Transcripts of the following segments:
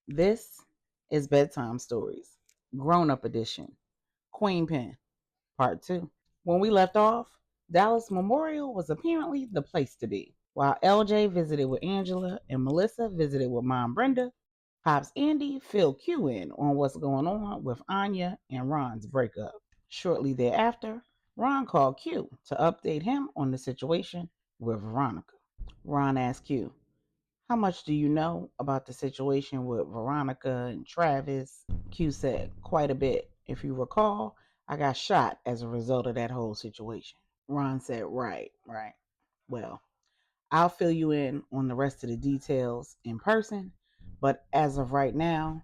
This is Bedtime Stories, Grownup Edition, Queenpin, Part 2. When we left off, Dallas Memorial was apparently the place to be. While LJ visited with Angela and Melissa visited with MomBrenda, Pops Andy filled Q in on what's going on with Anya and Ron's breakup. Shortly thereafter, Ron called Q to update him on the situation with Veronica. Ron asked Q, "How much do you know about the situation with Veronica and Travis?" Q said, "Quite a bit. If you recall, I got shot as a result of that whole situation." Ron said, Right. Well, I'll fill you in on the rest of the details in person, but as of right now,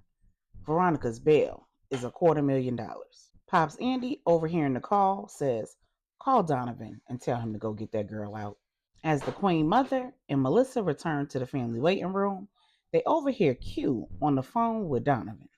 Veronica's bail is $250,000. Pops Andy, overhearing the call, says, "Call Donovan and tell him to go get that girl out." As the Queen Mother and Melissa return to the family waiting room, they overhear Q on the phone with Donovan.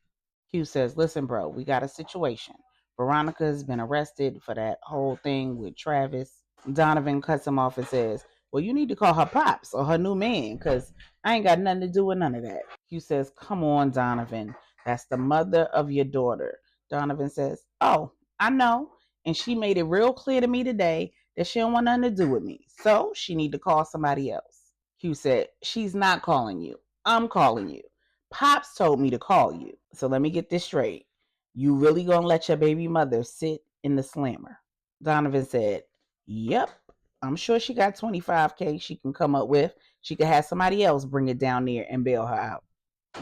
Q says, "Listen, bro, we got a situation. Veronica's been arrested for that whole thing with Travis." Donovan cuts him off and says, "Well, you need to call her pops or her new man, because I ain't got nothing to do with none of that." Q says, "Come on, Donovan. That's the mother of your daughter." Donovan says, "Oh, I know. And she made it real clear to me today that she don't want nothing to do with me. So she need to call somebody else." Q said, "She's not calling you. I'm calling you. Pops told me to call you. So let me get this straight. You really gonna let your baby mother sit in the slammer?" Donovan said, "Yep. I'm sure she got 25K she can come up with. She could have somebody else bring it down there and bail her out."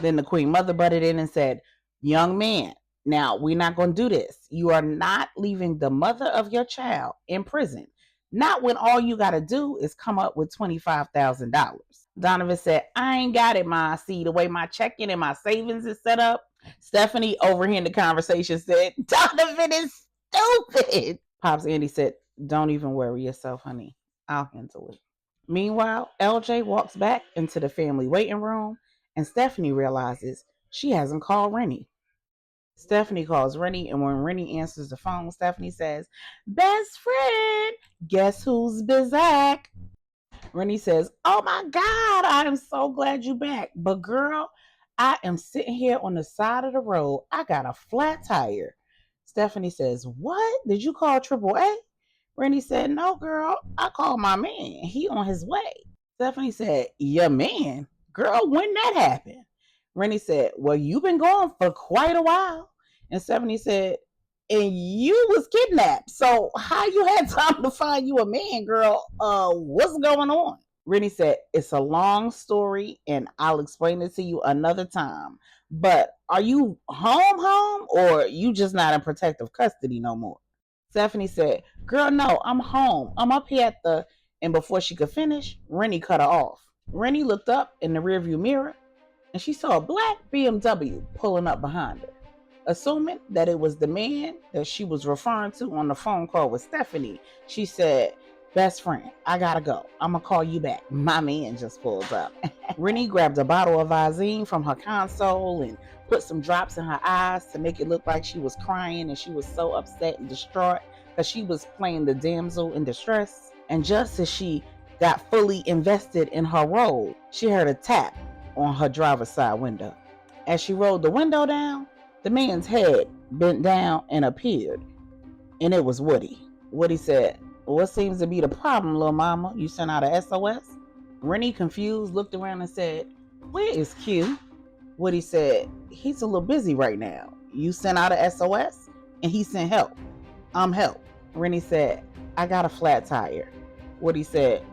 Then the Queen Mother butted in and said, "Young man, now we're not going to do this. You are not leaving the mother of your child in prison. Not when all you got to do is come up with $25,000. Donovan said, "I ain't got it, Ma. See, the way my checking and my savings is set up." Stephanie, overhearing the conversation, said, "Donovan is stupid." Pops Andy said, "Don't even worry yourself, honey. I'll handle it." Meanwhile, LJ walks back into the family waiting room and Stephanie realizes she hasn't called Rennie. Stephanie calls Rennie, and when Rennie answers the phone, Stephanie says, "Best friend, guess who's back?" Rennie says, "Oh my God, I am so glad you back. But girl, I am sitting here on the side of the road. I got a flat tire." Stephanie says, "What? Did you call AAA?" Rennie said, "No, girl. I called my man. He on his way." Stephanie said, "Your man? Girl, when that happened?" Rennie said, "Well, you've been gone for quite a while." And Stephanie said, "And you was kidnapped. So how you had time to find you a man, girl? What's going on?" Rennie said, "It's a long story and I'll explain it to you another time. But are you home, or you just not in protective custody no more?" Stephanie said, "Girl, no, I'm home. I'm up here at the..." And before she could finish, Rennie cut her off. Rennie looked up in the rearview mirror and she saw a black BMW pulling up behind her. Assuming that it was the man that she was referring to on the phone call with Stephanie, she said, "Best friend, I gotta go. I'm gonna call you back. My man just pulled up." Rennie grabbed a bottle of Visine from her console and put some drops in her eyes to make it look like she was crying and she was so upset and distraught because she was playing the damsel in distress. And just as she got fully invested in her role, she heard a tap on her driver's side window. As she rolled the window down, the man's head bent down and appeared, and it was Woody. Woody said, "What seems to be the problem, little mama? You sent out a SOS?" Rennie, confused, looked around and said, "Where is Q?" Woody said, "He's a little busy right now. You sent out a SOS, and he sent help. I'm help." Rennie said, "I got a flat tire." Woody said,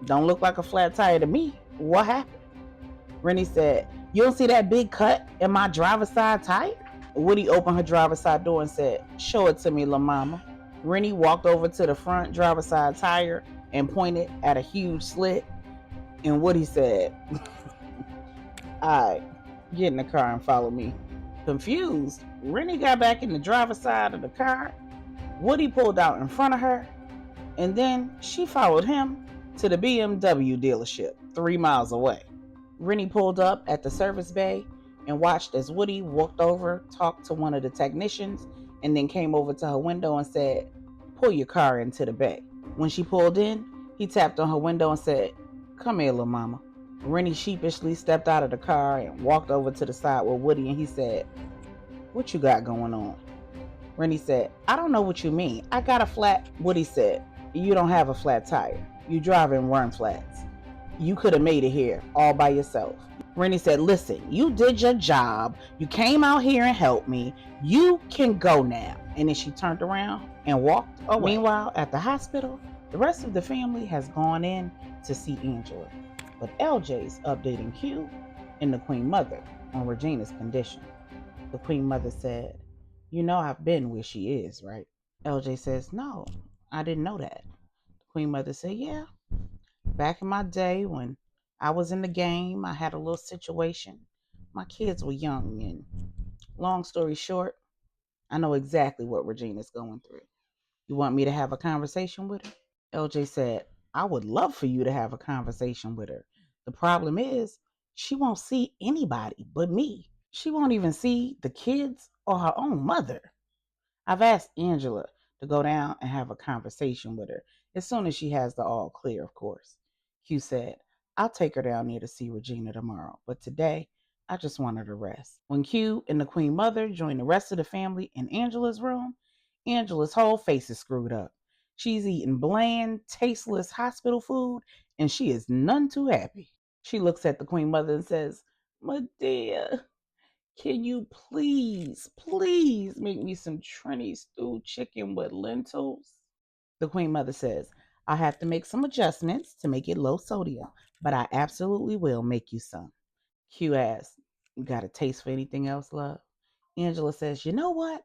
"Don't look like a flat tire to me. What happened?" Rennie said, "You don't see that big cut in my driver's side tire?" Woody opened her driver's side door and said, "Show it to me, la mama." Rennie walked over to the front driver's side tire and pointed at a huge slit. And Woody said, "All right, get in the car and follow me." Confused, Rennie got back in the driver's side of the car. Woody pulled out in front of her, and then she followed him to the BMW dealership 3 miles away. Rennie pulled up at the service bay and watched as Woody walked over, talked to one of the technicians, and then came over to her window and said, "Pull your car into the bay." When she pulled in, he tapped on her window and said, "Come here, little mama." Rennie sheepishly stepped out of the car and walked over to the side with Woody, and he said, "What you got going on?" Rennie said, "I don't know what you mean. I got a flat." Woody said, "You don't have a flat tire. You drive in worm flats. You could have made it here all by yourself." Rennie said, "Listen, you did your job. You came out here and helped me. You can go now." And then she turned around and walked away. Meanwhile, at the hospital, the rest of the family has gone in to see Angela. But LJ's updating Q and the Queen Mother on Regina's condition. The Queen Mother said, "You know I've been where she is, right?" LJ says, "No, I didn't know that." The Queen Mother said, "Yeah, back in my day when I was in the game, I had a little situation. My kids were young, and long story short, I know exactly what Regina's going through. You want me to have a conversation with her?" LJ said, "I would love for you to have a conversation with her. The problem is, she won't see anybody but me. She won't even see the kids or her own mother. I've asked Angela to go down and have a conversation with her as soon as she has the all clear, of course." Q said, "I'll take her down there to see Regina tomorrow, but today I just want her to rest." When Q and the Queen Mother joined the rest of the family in Angela's room, Angela's whole face is screwed up. She's eating bland, tasteless hospital food, and she is none too happy. She looks at the Queen Mother and says, "My dear, can you please make me some Trini stewed chicken with lentils?" The Queen Mother says, "I have to make some adjustments to make it low sodium, but I absolutely will make you some." Q asks, "You got a taste for anything else, love?" Angela says, "You know what?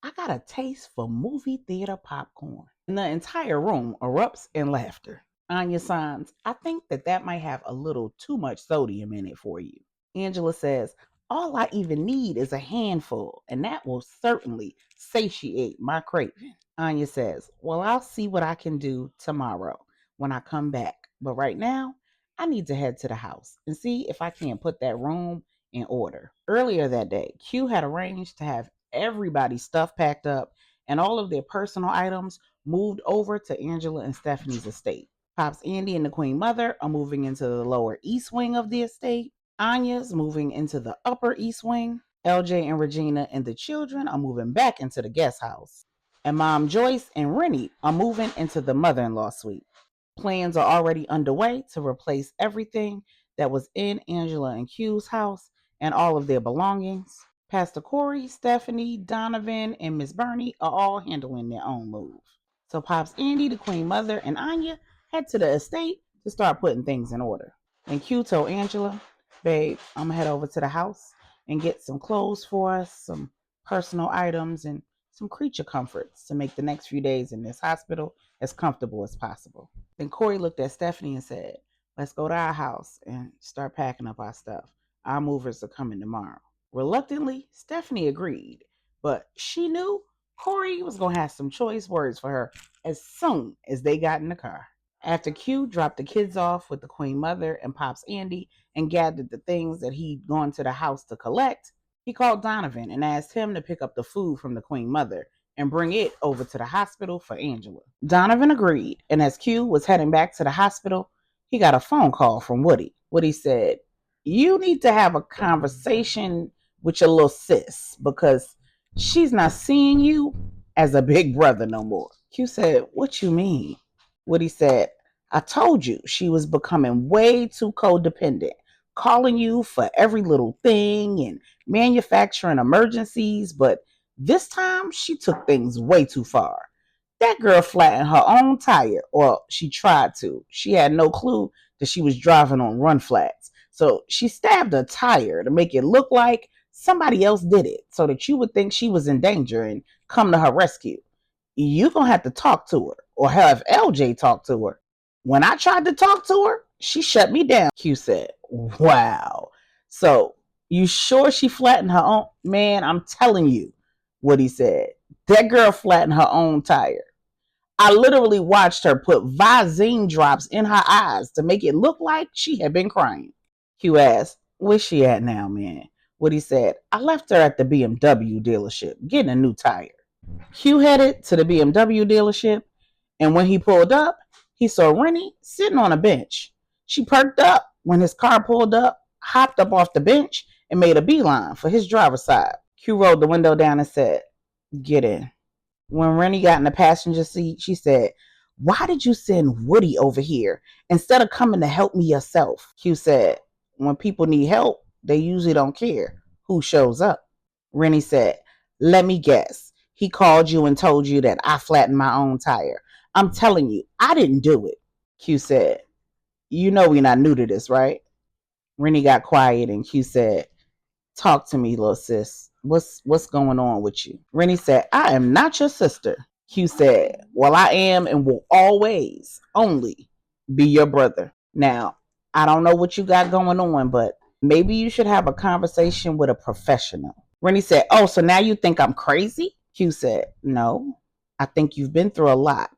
I got a taste for movie theater popcorn." And the entire room erupts in laughter. Anya signs, "I think that might have a little too much sodium in it for you." Angela says, "All I even need is a handful, and that will certainly satiate my craving." Anya says, "Well, I'll see what I can do tomorrow when I come back. But right now, I need to head to the house and see if I can't put that room in order." Earlier that day, Q had arranged to have everybody's stuff packed up and all of their personal items moved over to Angela and Stephanie's estate. Pops Andy and the Queen Mother are moving into the lower east wing of the estate. Anya's moving into the upper east wing. LJ and Regina and the children are moving back into the guest house. And Mom Joyce and Rennie are moving into the mother-in-law suite. Plans are already underway to replace everything that was in Angela and Q's house and all of their belongings. Pastor Corey, Stephanie, Donovan, and Miss Bernie are all handling their own move. So Pops Andy, the Queen Mother, and Anya head to the estate to start putting things in order. And Q told Angela, "Babe, I'm gonna head over to the house and get some clothes for us, some personal items, and some creature comforts to make the next few days in this hospital as comfortable as possible." Then Corey looked at Stephanie and said, "Let's go to our house and start packing up our stuff. Our movers are coming tomorrow." Reluctantly, Stephanie agreed, but she knew Corey was going to have some choice words for her as soon as they got in the car. After Q dropped the kids off with the Queen Mother and Pops Andy and gathered the things that he'd gone to the house to collect, he called Donovan and asked him to pick up the food from the Queen Mother and bring it over to the hospital for Angela. Donovan agreed, and as Q was heading back to the hospital, he got a phone call from Woody. Woody said, "You need to have a conversation with your little sis because she's not seeing you as a big brother no more." Q said, "What you mean?" Woody said, "I told you she was becoming way too codependent, calling you for every little thing and manufacturing emergencies, but this time she took things way too far. That girl flattened her own tire, or she tried to. She had no clue that she was driving on run flats. So she stabbed a tire to make it look like somebody else did it so that you would think she was in danger and come to her rescue. You're going to have to talk to her or have LJ talk to her. When I tried to talk to her, she shut me down." Q said, "Wow. So you sure she flattened her own?" "Man, I'm telling you," Woody said. "That girl flattened her own tire. I literally watched her put Visine drops in her eyes to make it look like she had been crying." Q asked, "Where's she at now, man?" Woody said, "I left her at the BMW dealership getting a new tire." Q headed to the BMW dealership, and when he pulled up, he saw Rennie sitting on a bench. She perked up when his car pulled up, hopped up off the bench and made a beeline for his driver's side. Q rolled the window down and said, "Get in." When Rennie got in the passenger seat, she said, "Why did you send Woody over here instead of coming to help me yourself?" Q said, "When people need help, they usually don't care who shows up." Rennie said, "Let me guess. He called you and told you that I flattened my own tire. I'm telling you, I didn't do it." Q said, "You know we're not new to this, right?" Rennie got quiet and Q said, "Talk to me, little sis. What's going on with you?" Rennie said, "I am not your sister." Q said, "Well, I am and will always only be your brother. Now, I don't know what you got going on, but maybe you should have a conversation with a professional." Rennie said, "Oh, so now you think I'm crazy?" Q said, "No, I think you've been through a lot.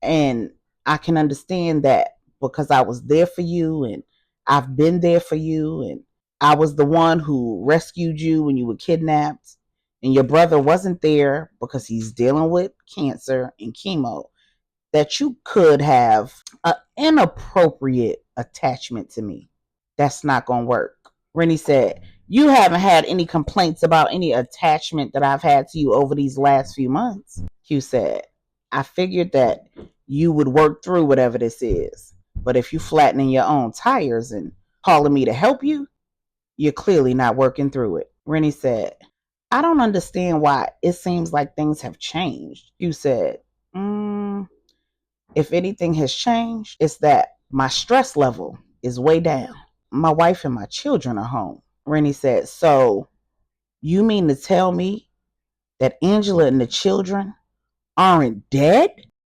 And I can understand that because I was there for you and I've been there for you. And I was the one who rescued you when you were kidnapped. And your brother wasn't there because he's dealing with cancer and chemo. That you could have an inappropriate attachment to me. That's not going to work." Rennie said, "You haven't had any complaints about any attachment that I've had to you over these last few months." Q said, "I figured that you would work through whatever this is. But if you flattening your own tires and calling me to help you, you're clearly not working through it." Rennie said, "I don't understand why it seems like things have changed." Q said, "If anything has changed, it's that my stress level is way down. My wife and my children are home." Rennie said, "So you mean to tell me that Angela and the children aren't dead?"